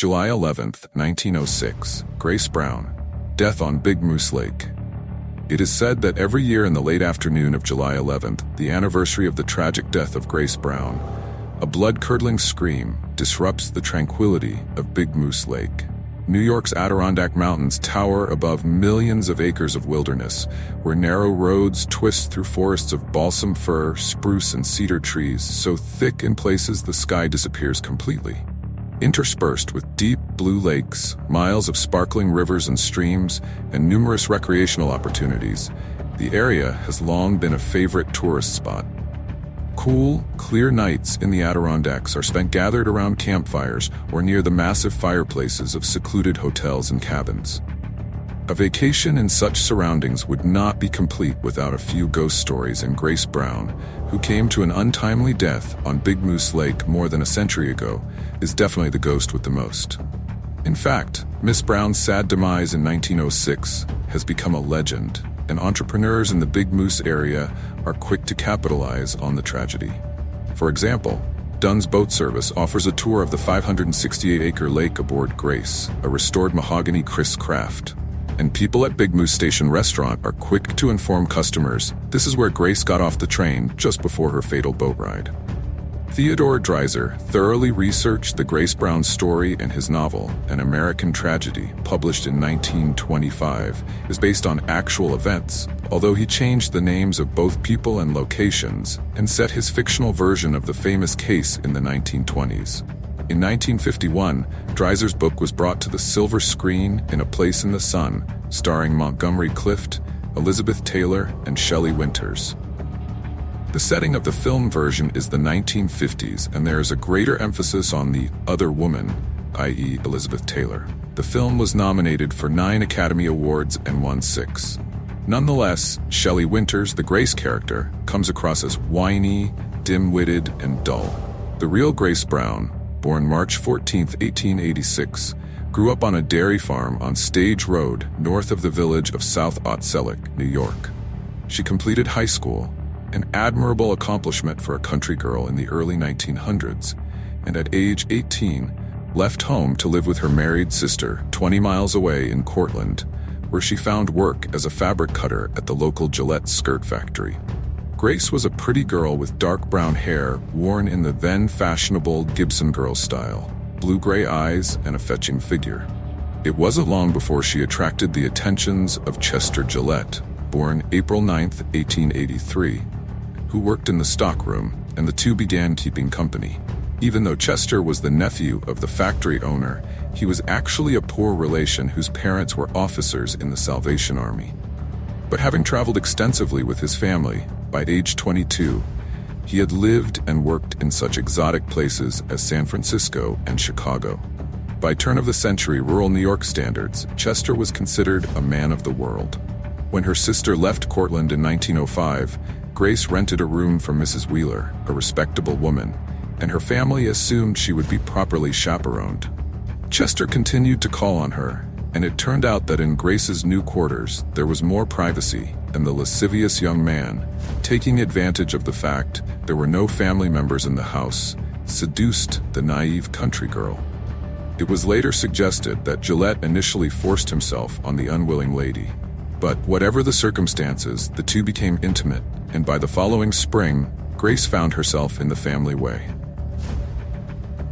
July 11, 1906, Grace Brown. Death on Big Moose Lake. It is said that every year in the late afternoon of July 11th, the anniversary of the tragic death of Grace Brown, a blood-curdling scream disrupts the tranquility of Big Moose Lake. New York's Adirondack Mountains tower above millions of acres of wilderness, where narrow roads twist through forests of balsam fir, spruce, and cedar trees so thick in places the sky disappears completely. Interspersed with deep blue lakes, miles of sparkling rivers and streams, and numerous recreational opportunities, the area has long been a favorite tourist spot. Cool, clear nights in the Adirondacks are spent gathered around campfires or near the massive fireplaces of secluded hotels and cabins. A vacation in such surroundings would not be complete without a few ghost stories, and Grace Brown, who came to an untimely death on Big Moose Lake more than a century ago, is definitely the ghost with the most. In fact, Miss Brown's sad demise in 1906 has become a legend, and entrepreneurs in the Big Moose area are quick to capitalize on the tragedy. For example, Dunn's Boat Service offers a tour of the 568-acre lake aboard Grace, a restored mahogany Chris craft. And people at Big Moose Station Restaurant are quick to inform customers this is where Grace got off the train just before her fatal boat ride. Theodore Dreiser thoroughly researched the Grace Brown story, and his novel, An American Tragedy, published in 1925, is based on actual events, although he changed the names of both people and locations and set his fictional version of the famous case in the 1920s. In 1951, Dreiser's book was brought to the silver screen in A Place in the Sun, starring Montgomery Clift, Elizabeth Taylor, and Shelley Winters. The setting of the film version is the 1950s, and there is a greater emphasis on the other woman, i.e. Elizabeth Taylor. The film was nominated for 9 Academy Awards and won 6. Nonetheless, Shelley Winters, the Grace character, comes across as whiny, dim-witted, and dull. The real Grace Brown, born March 14, 1886, grew up on a dairy farm on Stage Road, north of the village of South Otselic, New York. She completed high school, an admirable accomplishment for a country girl in the early 1900s, and at age 18, left home to live with her married sister 20 miles away in Cortland, where she found work as a fabric cutter at the local Gillette skirt factory. Grace was a pretty girl with dark brown hair worn in the then fashionable Gibson girl style, blue-gray eyes, and a fetching figure. It wasn't long before she attracted the attentions of Chester Gillette, born April 9, 1883, who worked in the stockroom, and the two began keeping company. Even though Chester was the nephew of the factory owner, he was actually a poor relation whose parents were officers in the Salvation Army. But having traveled extensively with his family, by age 22, he had lived and worked in such exotic places as San Francisco and Chicago. By turn of the century rural New York standards, Chester was considered a man of the world. When her sister left Cortland in 1905, Grace rented a room from Mrs. Wheeler, a respectable woman, and her family assumed she would be properly chaperoned. Chester continued to call on her, and it turned out that in Grace's new quarters there was more privacy, and the lascivious young man, taking advantage of the fact there were no family members in the house, seduced the naive country girl. It was later suggested that Gillette initially forced himself on the unwilling lady. But whatever the circumstances, the two became intimate, and by the following spring, Grace found herself in the family way.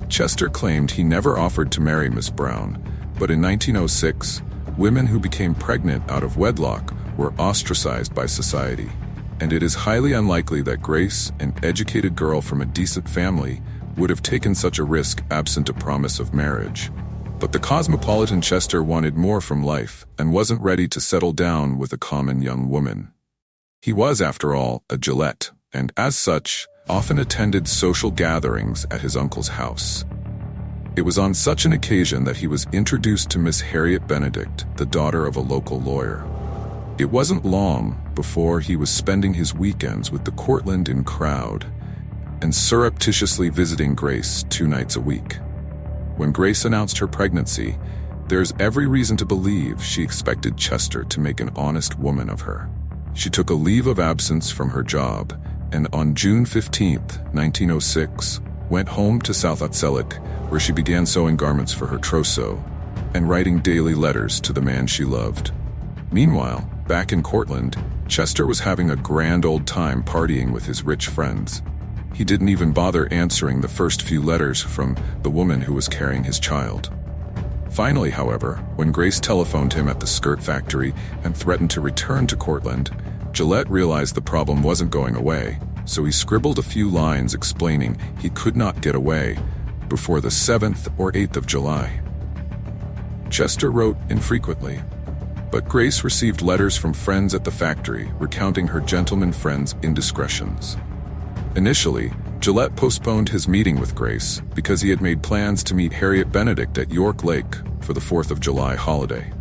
Chester claimed he never offered to marry Miss Brown, but in 1906, women who became pregnant out of wedlock were ostracized by society, and it is highly unlikely that Grace, an educated girl from a decent family, would have taken such a risk absent a promise of marriage. But the cosmopolitan Chester wanted more from life and wasn't ready to settle down with a common young woman. He was, after all, a Gillette, and as such, often attended social gatherings at his uncle's house. It was on such an occasion that he was introduced to Miss Harriet Benedict, the daughter of a local lawyer. It wasn't long before he was spending his weekends with the Cortland Inn crowd and surreptitiously visiting Grace 2 nights a week. When Grace announced her pregnancy, there's every reason to believe she expected Chester to make an honest woman of her. She took a leave of absence from her job, and on June 15, 1906, went home to South Otselic, where she began sewing garments for her trousseau and writing daily letters to the man she loved. Meanwhile, back in Cortland, Chester was having a grand old time partying with his rich friends. He didn't even bother answering the first few letters from the woman who was carrying his child. Finally, however, when Grace telephoned him at the skirt factory and threatened to return to Cortland, Gillette realized the problem wasn't going away, so he scribbled a few lines explaining he could not get away before the 7th or 8th of July. Chester wrote infrequently, but Grace received letters from friends at the factory recounting her gentleman friend's indiscretions. Initially, Gillette postponed his meeting with Grace because he had made plans to meet Harriet Benedict at York Lake for the 4th of July holiday.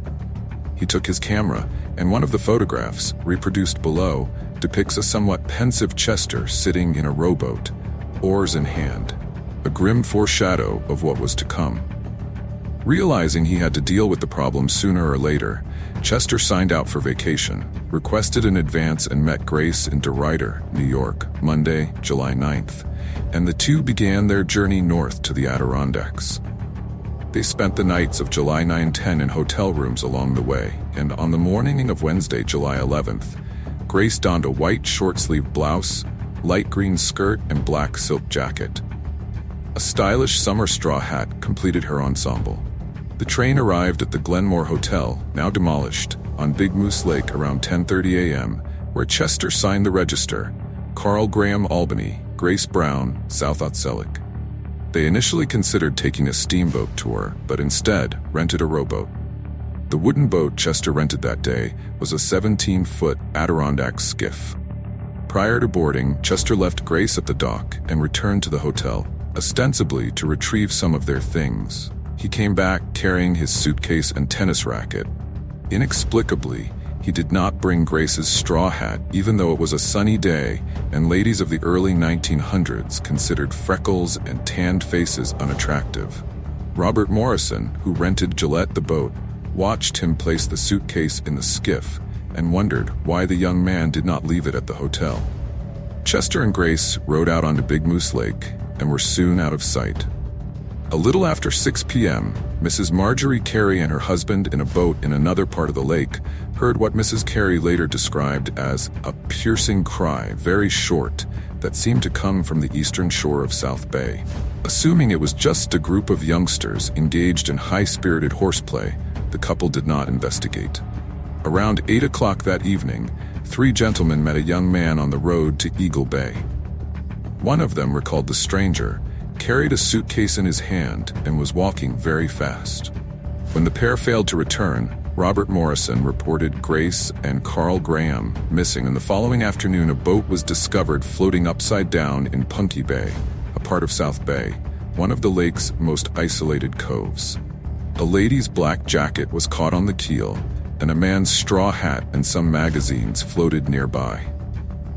He took his camera, and one of the photographs, reproduced below, depicts a somewhat pensive Chester sitting in a rowboat, oars in hand, a grim foreshadow of what was to come. Realizing he had to deal with the problem sooner or later, Chester signed out for vacation, requested an advance, and met Grace in DeRuyter, New York, Monday, July 9th, and the two began their journey north to the Adirondacks. They spent the nights of July 9-10 in hotel rooms along the way, and on the morning of Wednesday, July 11th, Grace donned a white short-sleeved blouse, light green skirt, and black silk jacket. A stylish summer straw hat completed her ensemble. The train arrived at the Glenmore Hotel, now demolished, on Big Moose Lake around 10:30 a.m., where Chester signed the register, Carl Graham, Albany, Grace Brown, South Otselic. They initially considered taking a steamboat tour, but instead rented a rowboat. The wooden boat Chester rented that day was a 17-foot Adirondack skiff. Prior to boarding, Chester left Grace at the dock and returned to the hotel, ostensibly to retrieve some of their things. He came back carrying his suitcase and tennis racket. Inexplicably, he did not bring Grace's straw hat, even though it was a sunny day and ladies of the early 1900s considered freckles and tanned faces unattractive. Robert Morrison, who rented Gillette the boat, watched him place the suitcase in the skiff and wondered why the young man did not leave it at the hotel. Chester and Grace rowed out onto Big Moose Lake and were soon out of sight. A little after 6 p.m., Mrs. Marjorie Carey and her husband in a boat in another part of the lake heard what Mrs. Carey later described as a piercing cry, very short, that seemed to come from the eastern shore of South Bay. Assuming it was just a group of youngsters engaged in high-spirited horseplay, the couple did not investigate. Around 8 o'clock that evening, 3 gentlemen met a young man on the road to Eagle Bay. One of them recalled the stranger, carried a suitcase in his hand, and was walking very fast. When the pair failed to return, Robert Morrison reported Grace and Carl Graham missing, and the following afternoon a boat was discovered floating upside down in Punky Bay, a part of South Bay, one of the lake's most isolated coves. A lady's black jacket was caught on the keel, and a man's straw hat and some magazines floated nearby.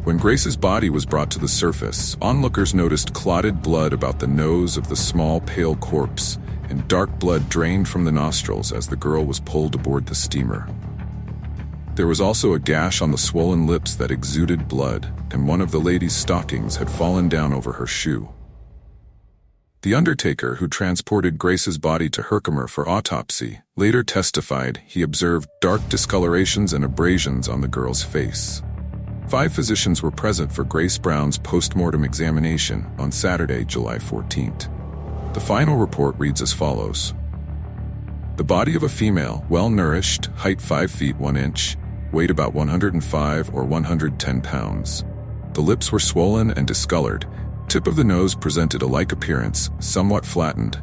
When Grace's body was brought to the surface, onlookers noticed clotted blood about the nose of the small, pale corpse, and dark blood drained from the nostrils as the girl was pulled aboard the steamer. There was also a gash on the swollen lips that exuded blood, and one of the lady's stockings had fallen down over her shoe. The undertaker who transported Grace's body to Herkimer for autopsy later testified he observed dark discolorations and abrasions on the girl's face. 5 physicians were present for Grace Brown's post-mortem examination on Saturday, July 14th. The final report reads as follows. The body of a female, well-nourished, height 5 feet 1 inch, weight about 105 or 110 pounds. The lips were swollen and discolored. Tip of the nose presented a like appearance, somewhat flattened.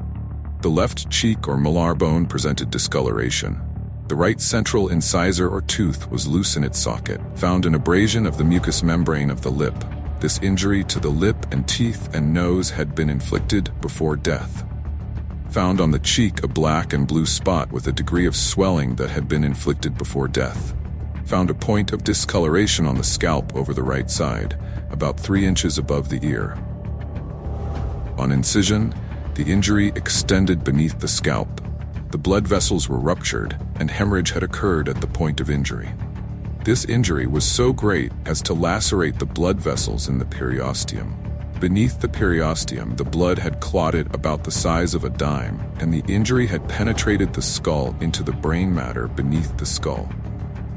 The left cheek or malar bone presented discoloration. The right central incisor or tooth was loose in its socket. Found an abrasion of the mucous membrane of the lip. This injury to the lip and teeth and nose had been inflicted before death. Found on the cheek a black and blue spot with a degree of swelling that had been inflicted before death. Found a point of discoloration on the scalp over the right side, about 3 inches above the ear. On incision, the injury extended beneath the scalp. The blood vessels were ruptured, and hemorrhage had occurred at the point of injury. This injury was so great as to lacerate the blood vessels in the periosteum. Beneath the periosteum, the blood had clotted about the size of a dime, and the injury had penetrated the skull into the brain matter beneath the skull.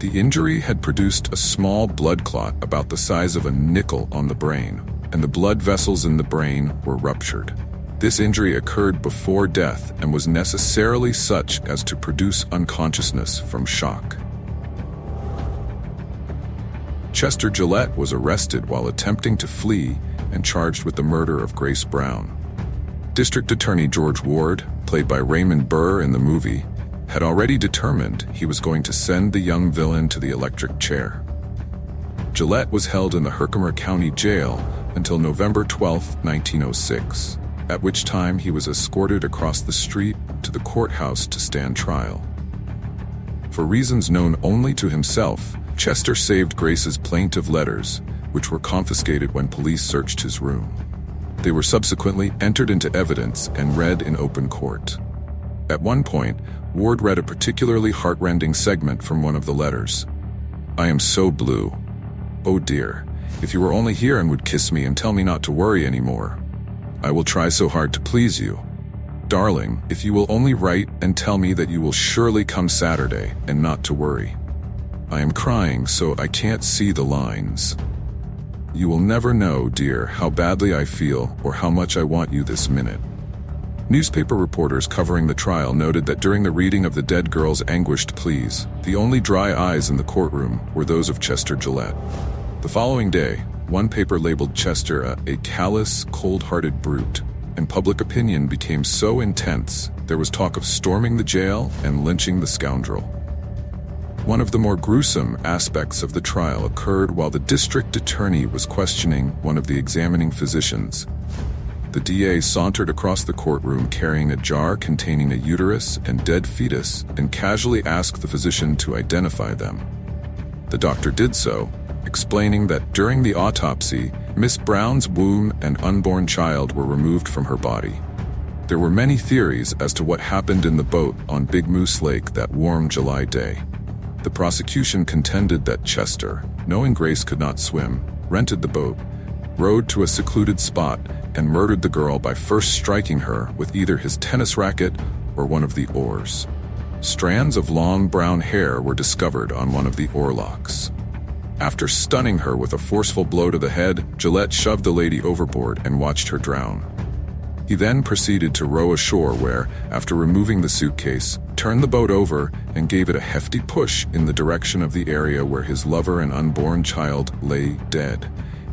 The injury had produced a small blood clot about the size of a nickel on the brain, and the blood vessels in the brain were ruptured. This injury occurred before death and was necessarily such as to produce unconsciousness from shock. Chester Gillette was arrested while attempting to flee and charged with the murder of Grace Brown. District Attorney George Ward, played by Raymond Burr in the movie, had already determined he was going to send the young villain to the electric chair. Gillette was held in the Herkimer County Jail until November 12, 1906, at which time he was escorted across the street to the courthouse to stand trial. For reasons known only to himself, Chester saved Grace's plaintive letters, which were confiscated when police searched his room. They were subsequently entered into evidence and read in open court. At one point, Ward read a particularly heartrending segment from one of the letters. "I am so blue. Oh dear, if you were only here and would kiss me and tell me not to worry anymore. I will try so hard to please you. Darling, if you will only write and tell me that you will surely come Saturday and not to worry. I am crying so I can't see the lines. You will never know, dear, how badly I feel or how much I want you this minute." Newspaper reporters covering the trial noted that during the reading of the dead girl's anguished pleas, the only dry eyes in the courtroom were those of Chester Gillette. The following day, one paper labeled Chester a callous, cold-hearted brute, and public opinion became so intense there was talk of storming the jail and lynching the scoundrel. One of the more gruesome aspects of the trial occurred while the district attorney was questioning one of the examining physicians. The DA sauntered across the courtroom carrying a jar containing a uterus and dead fetus and casually asked the physician to identify them. The doctor did so, explaining that during the autopsy, Miss Brown's womb and unborn child were removed from her body. There were many theories as to what happened in the boat on Big Moose Lake that warm July day. The prosecution contended that Chester, knowing Grace could not swim, rented the boat, rowed to a secluded spot, and murdered the girl by first striking her with either his tennis racket or one of the oars. Strands of long brown hair were discovered on one of the oarlocks. After stunning her with a forceful blow to the head, Gillette shoved the lady overboard and watched her drown. He then proceeded to row ashore where, after removing the suitcase, turned the boat over and gave it a hefty push in the direction of the area where his lover and unborn child lay dead,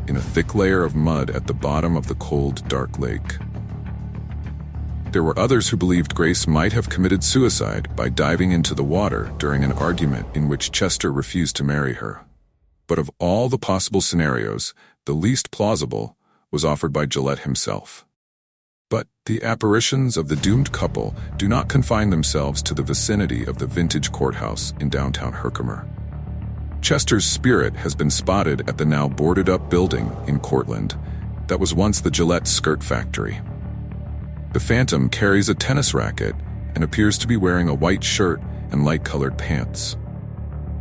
in a thick layer of mud at the bottom of the cold, dark lake. There were others who believed Grace might have committed suicide by diving into the water during an argument in which Chester refused to marry her. But of all the possible scenarios, the least plausible was offered by Gillette himself. But the apparitions of the doomed couple do not confine themselves to the vicinity of the vintage courthouse in downtown Herkimer. Chester's spirit has been spotted at the now boarded-up building in Cortland that was once the Gillette skirt factory. The Phantom carries a tennis racket and appears to be wearing a white shirt and light-colored pants.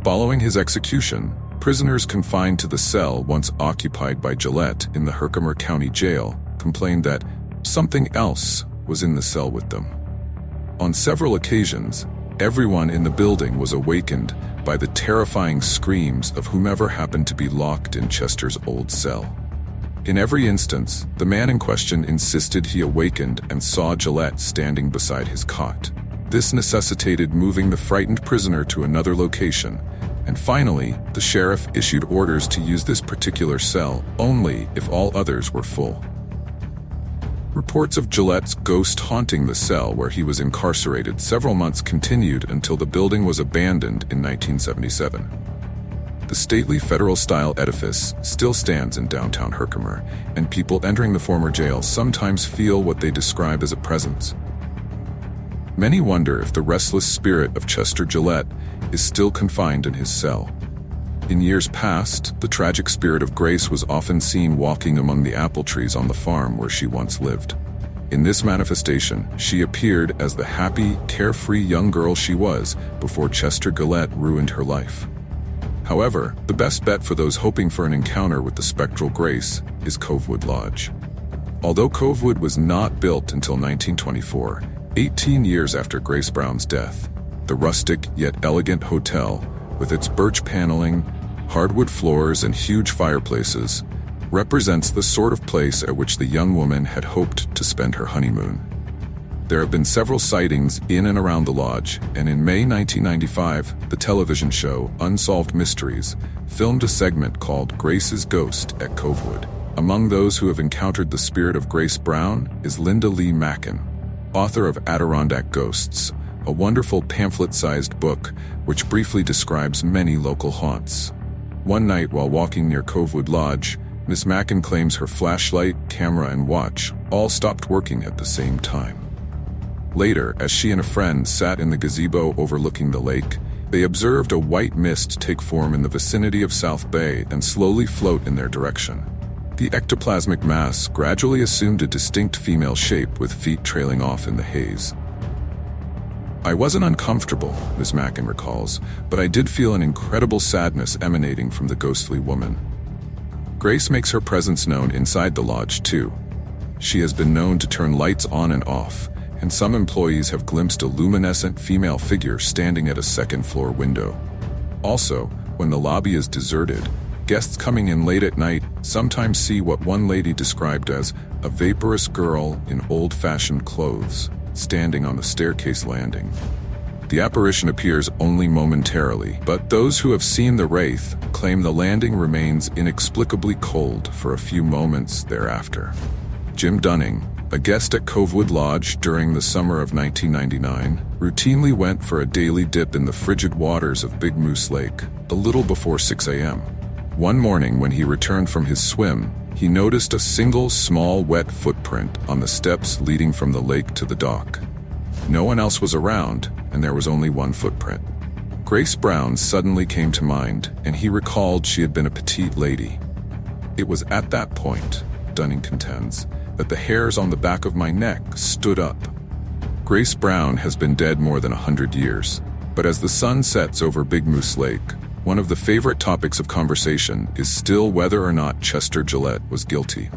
Following his execution, prisoners confined to the cell once occupied by Gillette in the Herkimer County Jail complained that something else was in the cell with them. On several occasions, everyone in the building was awakened by the terrifying screams of whomever happened to be locked in Chester's old cell. In every instance, the man in question insisted he awakened and saw Gillette standing beside his cot. This necessitated moving the frightened prisoner to another location, and finally, the sheriff issued orders to use this particular cell only if all others were full. Reports of Gillette's ghost haunting the cell where he was incarcerated several months continued until the building was abandoned in 1977. The stately federal-style edifice still stands in downtown Herkimer, and people entering the former jail sometimes feel what they describe as a presence. Many wonder if the restless spirit of Chester Gillette is still confined in his cell. In years past, the tragic spirit of Grace was often seen walking among the apple trees on the farm where she once lived. In this manifestation, she appeared as the happy, carefree young girl she was before Chester Gillette ruined her life. However, the best bet for those hoping for an encounter with the spectral Grace is Covewood Lodge. Although Covewood was not built until 1924, 18 years after Grace Brown's death, the rustic yet elegant hotel, with its birch paneling, hardwood floors, and huge fireplaces, represents the sort of place at which the young woman had hoped to spend her honeymoon. There have been several sightings in and around the lodge, and in May 1995, the television show Unsolved Mysteries filmed a segment called Grace's Ghost at Covewood. Among those who have encountered the spirit of Grace Brown is Linda Lee Macken, author of Adirondack Ghosts, a wonderful pamphlet-sized book which briefly describes many local haunts. One night while walking near Covewood Lodge, Miss Macken claims her flashlight, camera, and watch all stopped working at the same time. Later, as she and a friend sat in the gazebo overlooking the lake, they observed a white mist take form in the vicinity of South Bay and slowly float in their direction. The ectoplasmic mass gradually assumed a distinct female shape with feet trailing off in the haze. I wasn't uncomfortable, Miss Macken recalls, but I did feel an incredible sadness emanating from the ghostly woman. Grace makes her presence known inside the lodge too. She has been known to turn lights on and off, and some employees have glimpsed a luminescent female figure standing at a second-floor window. Also, when the lobby is deserted, guests coming in late at night sometimes see what one lady described as a vaporous girl in old-fashioned clothes, standing on the staircase landing. The apparition appears only momentarily, but those who have seen the wraith claim the landing remains inexplicably cold for a few moments thereafter. Jim Dunning, a guest at Covewood Lodge during the summer of 1999, routinely went for a daily dip in the frigid waters of Big Moose Lake a little before 6 a.m. One morning when he returned from his swim, he noticed a single small wet footprint on the steps leading from the lake to the dock. No one else was around, and there was only one footprint. Grace Brown suddenly came to mind, and he recalled she had been a petite lady. It was at that point, Dunning contends, that the hairs on the back of my neck stood up. Grace Brown has been dead more than 100 years, but as the sun sets over Big Moose Lake, one of the favorite topics of conversation is still whether or not Chester Gillette was guilty.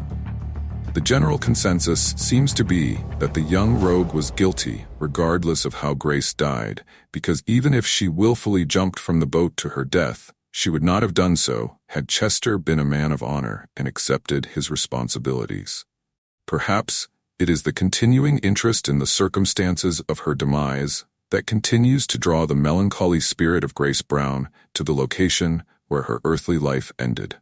The general consensus seems to be that the young rogue was guilty regardless of how Grace died, because even if she willfully jumped from the boat to her death, she would not have done so had Chester been a man of honor and accepted his responsibilities. Perhaps it is the continuing interest in the circumstances of her demise that continues to draw the melancholy spirit of Grace Brown to the location where her earthly life ended.